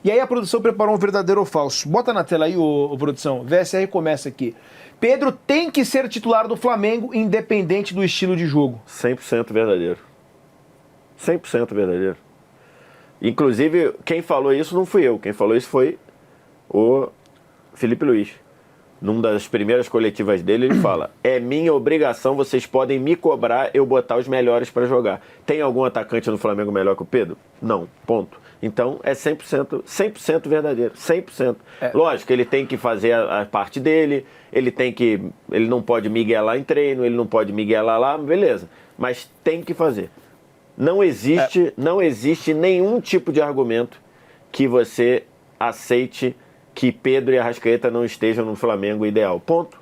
E aí a produção preparou um verdadeiro ou falso. Bota na tela aí, ô produção. VSR começa aqui. Pedro tem que ser titular do Flamengo, independente do estilo de jogo. 100% verdadeiro. 100% verdadeiro. Inclusive, quem falou isso não fui eu. Quem falou isso foi o Felipe Luiz. Numa das primeiras coletivas dele, ele fala: é minha obrigação, vocês podem me cobrar eu botar os melhores para jogar. Tem algum atacante no Flamengo melhor que o Pedro? Não, ponto. Então é 100% verdadeiro, 100%. Lógico, ele tem que fazer a parte dele, ele não pode miguelar em treino, ele não pode miguelar lá, beleza. Mas tem que fazer. Não existe nenhum tipo de argumento que você aceite que Pedro e Arrascaeta não estejam no Flamengo ideal. Ponto.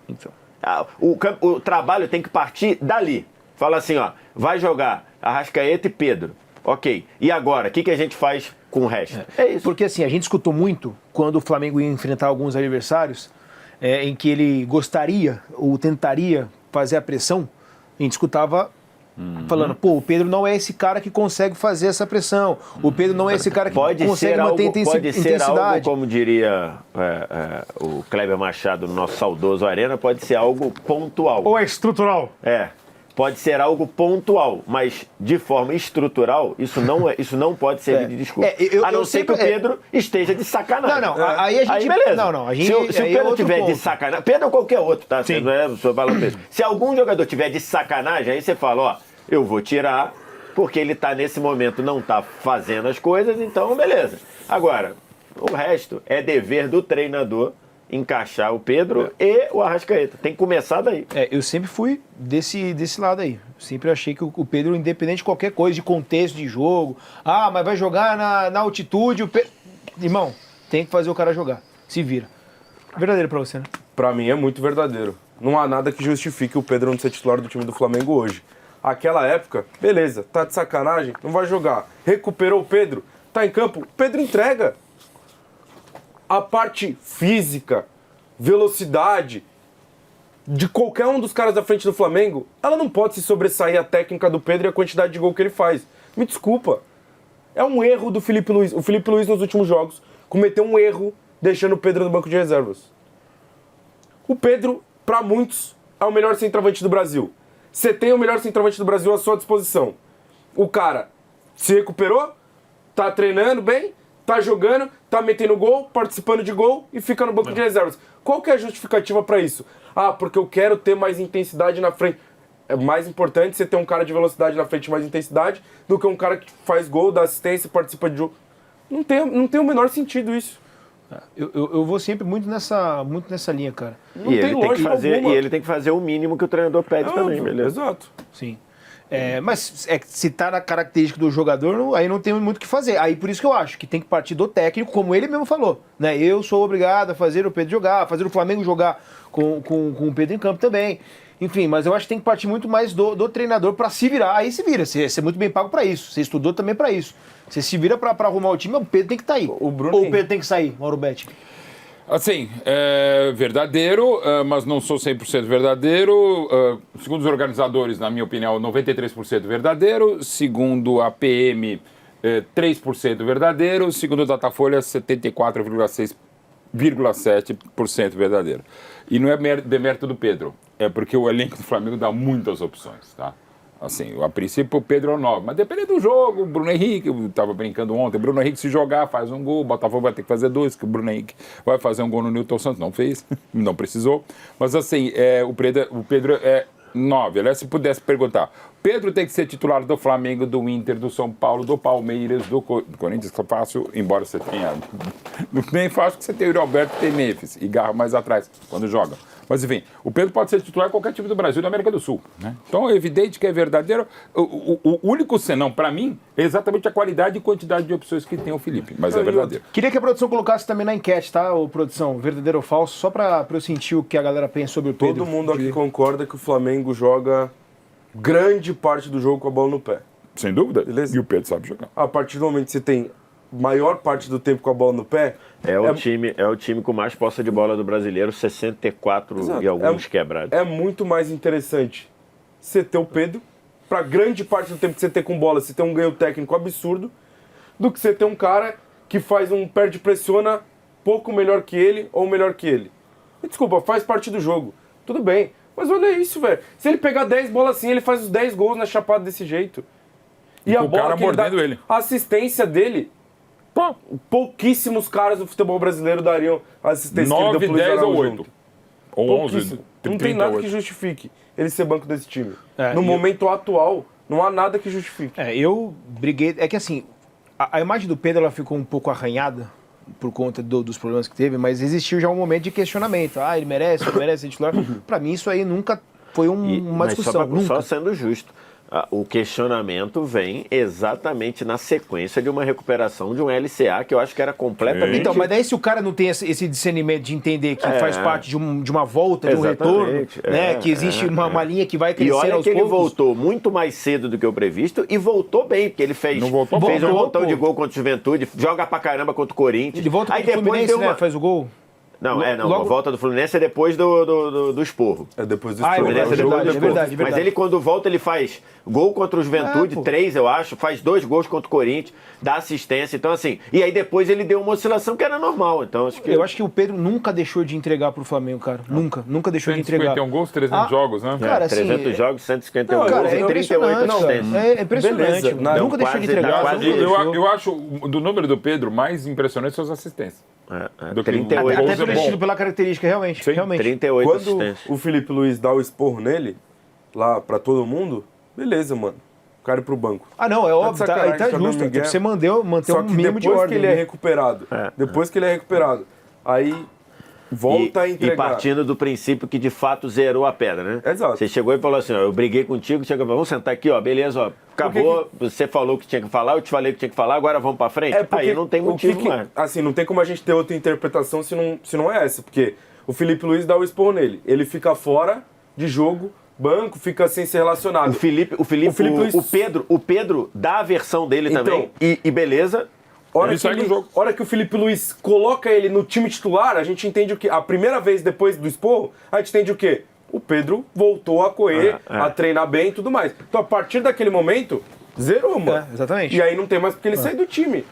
O trabalho tem que partir dali. Fala assim, ó, vai jogar Arrascaeta e Pedro. Ok. E agora, o que a gente faz com o resto? É isso. Porque assim, a gente escutou muito quando o Flamengo ia enfrentar alguns adversários em que ele gostaria ou tentaria fazer a pressão, a gente escutava falando, pô, o Pedro não é esse cara que consegue fazer essa pressão. O Pedro não é esse cara que consegue manter intensidade. Pode ser algo, como diria o Kleber Machado no nosso saudoso Arena, pode ser algo pontual. Ou é estrutural. Pode ser algo pontual, mas de forma estrutural, isso não pode ser de desculpa. A não ser que o Pedro esteja de sacanagem. Não, aí a gente... Aí beleza. Se o Pedro estiver de sacanagem... Pedro ou qualquer outro, tá? Sim. Se algum jogador estiver de sacanagem, aí você fala, ó, eu vou tirar, porque ele tá nesse momento, não tá fazendo as coisas, então beleza. Agora, o resto é dever do treinador encaixar o Pedro e o Arrascaeta. Tem que começar daí. Eu sempre fui desse lado aí. Sempre achei que o Pedro, independente de qualquer coisa, de contexto de jogo, mas vai jogar na altitude, irmão, tem que fazer o cara jogar. Se vira. Verdadeiro pra você, né? Pra mim é muito verdadeiro. Não há nada que justifique o Pedro não ser titular do time do Flamengo hoje. Aquela época, beleza, tá de sacanagem, não vai jogar. Recuperou o Pedro, tá em campo, o Pedro entrega. A parte física, velocidade de qualquer um dos caras da frente do Flamengo, ela não pode se sobressair a técnica do Pedro e a quantidade de gol que ele faz. Me desculpa. É um erro do Felipe Luiz. O Felipe Luiz, nos últimos jogos, cometeu um erro deixando o Pedro no banco de reservas. O Pedro, pra muitos, é o melhor centroavante do Brasil. Você tem o melhor centroavante do Brasil à sua disposição. O cara se recuperou, tá treinando bem, tá jogando, tá metendo gol, participando de gol e fica no banco de reservas. Qual que é a justificativa pra isso? Porque eu quero ter mais intensidade na frente. É mais importante você ter um cara de velocidade na frente, mais intensidade, do que um cara que faz gol, dá assistência, participa de jogo. Não tem o menor sentido isso. Eu vou sempre muito nessa linha, cara. Não tem lógica alguma. E ele tem que fazer o mínimo que o treinador pede também, beleza? Exato. Sim. Mas se tá na característica do jogador, aí não tem muito o que fazer. Aí por isso que eu acho que tem que partir do técnico, como ele mesmo falou. Né? Eu sou obrigado a fazer o Pedro jogar, fazer o Flamengo jogar com o Pedro em campo também. Enfim, mas eu acho que tem que partir muito mais do treinador pra se virar. Aí se vira, você é muito bem pago pra isso. Você estudou também pra isso. Você se vira pra arrumar o time, o Pedro tem que estar aí. Ou o Pedro tem que sair, Mauro Betti. Assim, é verdadeiro, mas não sou 100% verdadeiro. Segundo os organizadores, na minha opinião, 93% verdadeiro. Segundo a PM, 3% verdadeiro. Segundo o Datafolha, 74,7% verdadeiro. E não é demérito do Pedro, é porque o elenco do Flamengo dá muitas opções, tá? Assim, a princípio o Pedro é o 9, mas depende do jogo. O Bruno Henrique, eu estava brincando ontem, o Bruno Henrique se jogar faz um gol, o Botafogo vai ter que fazer 2, que o Bruno Henrique vai fazer um gol no Nilton Santos, não fez, não precisou. Mas assim, o Pedro é 9. Aliás, se pudesse perguntar, Pedro tem que ser titular do Flamengo, do Inter, do São Paulo, do Palmeiras, do Corinthians, que é fácil, embora você tenha... Nem fácil que você tem o Roberto e tem Memphis, e Garra mais atrás, quando joga. Mas, enfim, o Pedro pode ser titular em qualquer time do Brasil e da América do Sul. Né? Então, é evidente que é verdadeiro. O único senão, para mim, é exatamente a qualidade e quantidade de opções que tem o Felipe. Mas é verdadeiro. Queria que a produção colocasse também na enquete, tá, produção? Verdadeiro ou falso? Só para eu sentir o que a galera pensa sobre o Pedro. Todo mundo aqui concorda que o Flamengo joga grande parte do jogo com a bola no pé. Sem dúvida. Beleza? E o Pedro sabe jogar. A partir do momento que você tem maior parte do tempo com a bola no pé... É o time com mais posse de bola do brasileiro, 64 Exato. E alguns quebrados. É muito mais interessante você ter o Pedro, para grande parte do tempo que você ter com bola, você ter um ganho técnico absurdo, do que você ter um cara que faz um perde-pressiona pouco melhor que ele ou melhor que ele. E, desculpa, faz parte do jogo. Tudo bem. Mas olha isso, velho. Se ele pegar 10 bolas assim, ele faz os 10 gols na chapada desse jeito. E a o bola cara que ele dá, mordendo ele. a assistência dele, pô, pouquíssimos caras do futebol brasileiro dariam a assistência que ele 9, deu pro Luiz 10 ou Araújo 8. ontem. Ou 11, Pouquíssimo. Não tem nada que 38. justifique ele ser banco desse time. É, No e momento atual, não há nada que justifique. Eu briguei. É que assim, a imagem do Pedro ela ficou um pouco arranhada por conta dos problemas que teve, mas existiu já um momento de questionamento. Ele merece, não merece ser titular. Pra mim, isso aí nunca foi uma Mas discussão. Nunca. só sendo justo, o questionamento vem exatamente na sequência de uma recuperação de um LCA que eu acho que era completamente... Então, mas daí se o cara não tem esse discernimento de entender que faz parte de uma volta, de um Exatamente, retorno, né? Que existe uma linha que vai E crescer olha aos que ele poucos. voltou muito mais cedo do que o previsto e voltou bem, porque ele fez um voltou mal. montão de Pô. gol contra o Juventude, joga pra caramba contra o Corinthians. Ele volta Aí contra o depois Fluminense, deu uma... né? Faz o gol. Não, a Logo- volta do Fluminense é depois do esporro. É depois do É esporro, verdade, né? O jogo é depois. verdade. Mas ele, quando volta, ele faz gol contra o Juventude, pô. 3, eu acho, faz 2 gols contra o Corinthians, dá assistência. Então, assim, e aí depois ele deu uma oscilação que era normal. Então, acho que. Eu acho que o Pedro nunca deixou de entregar pro Flamengo, cara. Nunca deixou de entregar. 151 gols, 300 jogos, né? Cara, assim, 300 jogos, 151 Não, gols Cara, e é 38 impressionante. assistências. É impressionante. Beleza. mano. Não, Nunca deixou de quase- entregar. quase- nunca deixou. Eu acho do número do Pedro mais impressionante são as assistências. Do que 38. Até gols é pelo bom. estilo, pela característica, realmente. Sim. realmente. 38 Quando assistências. o Felipe Luiz dá o esporro nele, lá pra todo mundo, beleza, mano. O cara ir pro banco. Não, é óbvio, tá, sacanagem, aí tá Gabriel justo. Miguel. Você manter Só um que mínimo de depois ordem. que ele é né? recuperado, aí volta a E entregar. partindo do princípio que de fato zerou a pedra, né? Exato. Você chegou e falou assim: ó, eu briguei contigo, chegou, vamos sentar aqui, ó, beleza, ó, acabou, você falou o que tinha que falar, eu te falei o que tinha que falar, agora vamos pra frente? Aí não tem motivo mais. Assim, não tem como a gente ter outra interpretação se não é essa, porque o Felipe Luiz dá o esporro nele. Ele fica fora de jogo, banco, fica sem ser relacionado. O Pedro dá a versão dele Então, também, e beleza. Ele sai do jogo. Hora que o Felipe Luiz coloca ele no time titular, a gente entende o quê? A primeira vez depois do esporro, a gente entende o quê? O Pedro voltou a correr, a treinar bem e tudo mais. Então, a partir daquele momento, zerou, mano. Exatamente. E aí não tem mais porque ele sair do time.